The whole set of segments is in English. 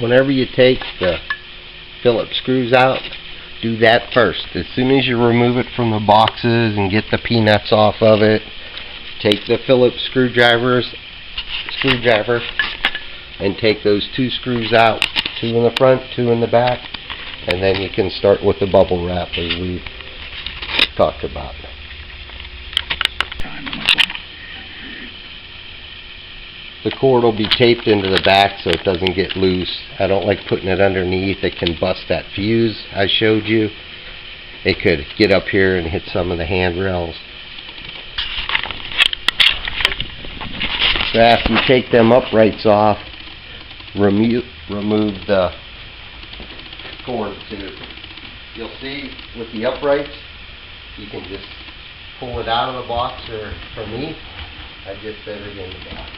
whenever you take the Phillips screws out, do that first. As soon as you remove it from the boxes and get the peanuts off of it, take the Phillips screwdriver and take those 2 screws out, 2 in the front, 2 in the back, and then you can start with the bubble wrap as we talked about. The cord will be taped into the back so it doesn't get loose. I don't like putting it underneath. It can bust that fuse I showed you. It could get up here and hit some of the handrails. So after you take them uprights off, remove the cord too. You'll see with the uprights, you can just pull it out of the box, or for me, I just set it in the box.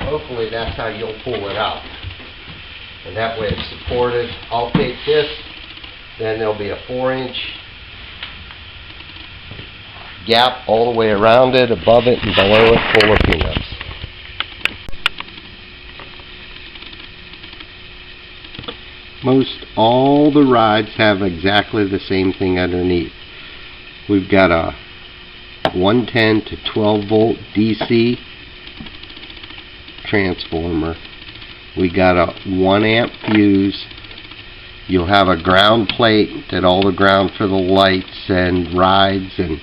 Hopefully that's how you'll pull it out. And that way it's supported. I'll take this, then there'll be a 4-inch gap all the way around it, above it and below it, full of peanuts. Most all the rides have exactly the same thing underneath. We've got a 110 to 12 volt DC transformer. We got a 1 amp fuse. You'll have a ground plate that all the ground for the lights and rides and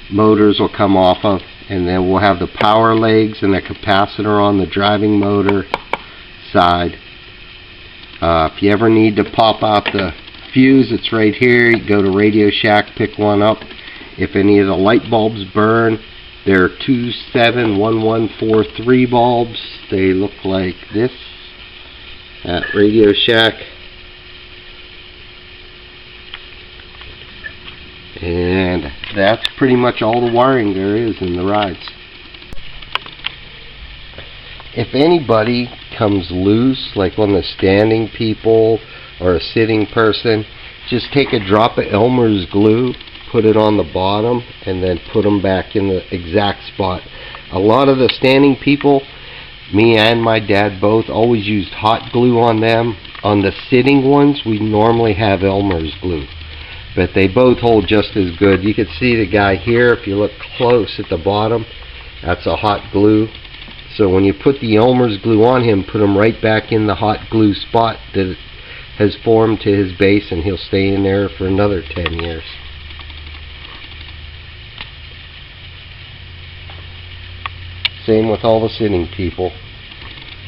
motors will come off of, and then we'll have the power legs and the capacitor on the driving motor side. If you ever need to pop out the fuse, it's right here. You go to Radio Shack, pick one up. If any of the light bulbs burn, they're 271143 bulbs. They look like this at Radio Shack. And that's pretty much all the wiring there is in the rides. If anybody comes loose, like on the standing people or a sitting person, just take a drop of Elmer's glue, put it on the bottom, and then put them back in the exact spot. A lot of the standing people, me and my dad both, always used hot glue on them. On the sitting ones, we normally have Elmer's glue, but they both hold just as good. You can see the guy here, if you look close at the bottom, that's a hot glue. So when you put the Elmer's glue on him, put him right back in the hot glue spot that it has formed to his base, and he'll stay in there for another 10 years. Same with all the sitting people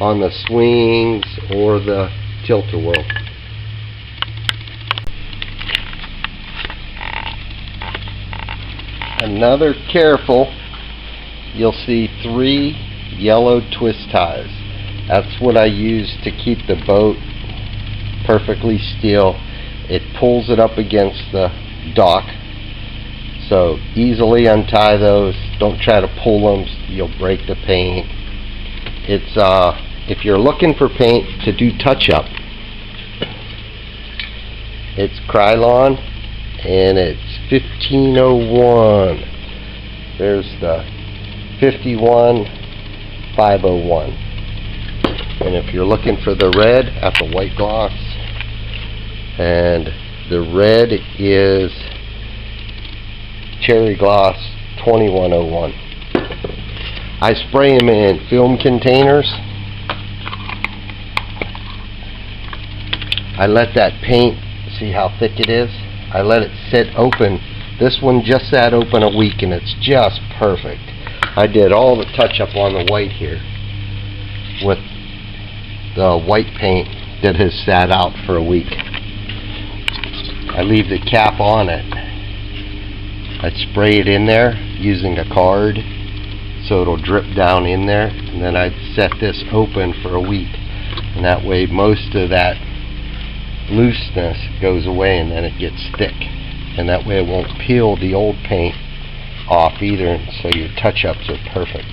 on the swings or the tilt-a-whirl. Another careful, you'll see 3 yellow twist ties. That's what I use to keep the boat perfectly still. It pulls it up against the dock. So easily untie those. Don't try to pull them, you'll break the paint. It's if you're looking for paint to do touch-up, it's Krylon, and it's 1501. There's the 51501. And if you're looking for the red, that's a white gloss. And the red is Cherry Gloss 2101. I spray them in film containers. I let that paint, see how thick it is? I let it sit open. This one just sat open a week and it's just perfect. I did all the touch-up on the white here with the white paint that has sat out for a week. I leave the cap on it. I spray it in there using a card so it'll drip down in there, and then I'd set this open for a week, and that way most of that looseness goes away and then it gets thick, and that way it won't peel the old paint off either, so your touch-ups are perfect.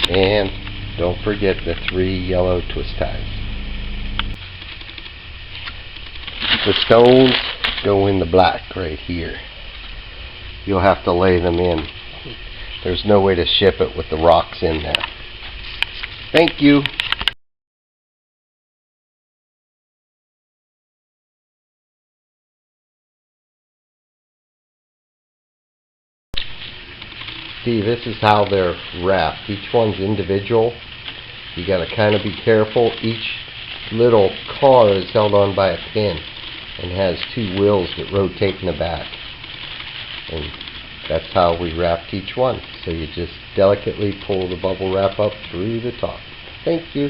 And don't forget the 3 yellow twist ties. The stones go in the black right here. You'll have to lay them in. There's no way to ship it with the rocks in there. Thank you. See, this is how they're wrapped. Each one's individual. You gotta kind of be careful. Each little car is held on by a pin and has two wheels that rotate in the back. And that's how we wrapped each one. So you just delicately pull the bubble wrap up through the top. Thank you.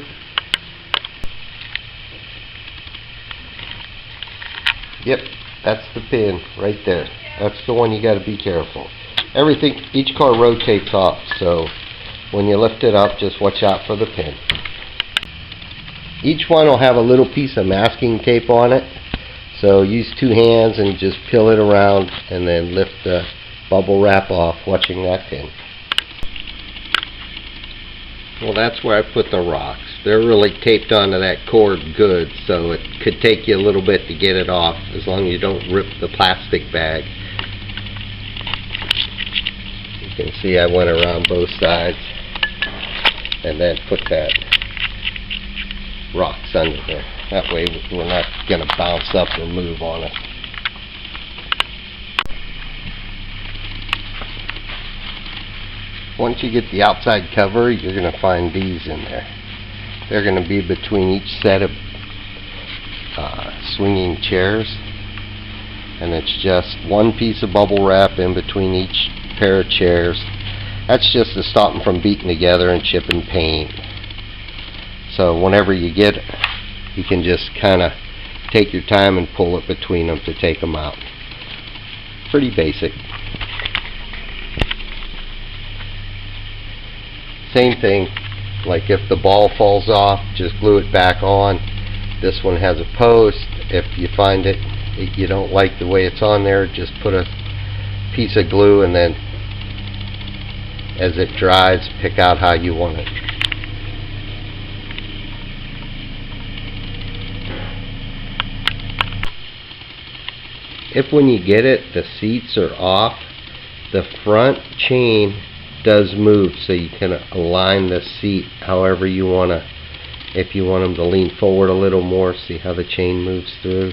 Yep, that's the pin right there. That's the one you gotta be careful. Everything, each car rotates off, so when you lift it up, just watch out for the pin. Each one will have a little piece of masking tape on it, so use two hands and just peel it around and then lift the bubble wrap off, watching that pin. Well, that's where I put the rocks. They're really taped onto that cord good, so it could take you a little bit to get it off, as long as you don't rip the plastic bag. You can see I went around both sides and then put that rocks under there. That way we're not going to bounce up or move on it. Once you get the outside cover, you're going to find these in there. They're going to be between each set of swinging chairs, and it's just one piece of bubble wrap in between each pair of chairs. That's just to stop them from beating together and chipping paint. So whenever you get it, you can just kind of take your time and pull it between them to take them out. Pretty basic. Same thing, like if the ball falls off, just glue it back on. This one has a post. If you find it you don't like the way it's on there, just put a piece of glue, and then as it dries, pick out how you want it. If when you get it the seats are off, the front chain does move, so you can align the seat however you want to. If you want them to lean forward a little more, see how the chain moves through.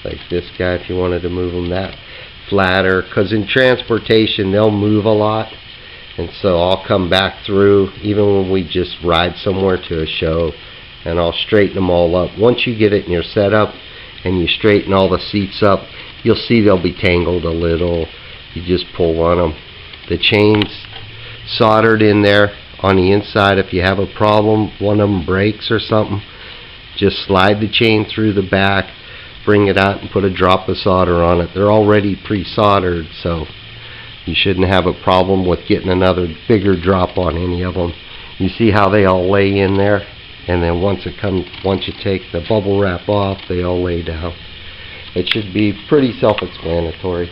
Like this guy, if you wanted to move them that flatter, because in transportation they'll move a lot, and so I'll come back through even when we just ride somewhere to a show, and I'll straighten them all up. Once you get it in your setup and you straighten all the seats up, you'll see they'll be tangled a little. You just pull on them. The chain's soldered in there on the inside. If you have a problem, one of them breaks or something, just slide the chain through the back, bring it out and put a drop of solder on it. They're already pre-soldered, so you shouldn't have a problem with getting another bigger drop on any of them. You see how they all lay in there, and then once you take the bubble wrap off, they all lay down. It should be pretty self-explanatory.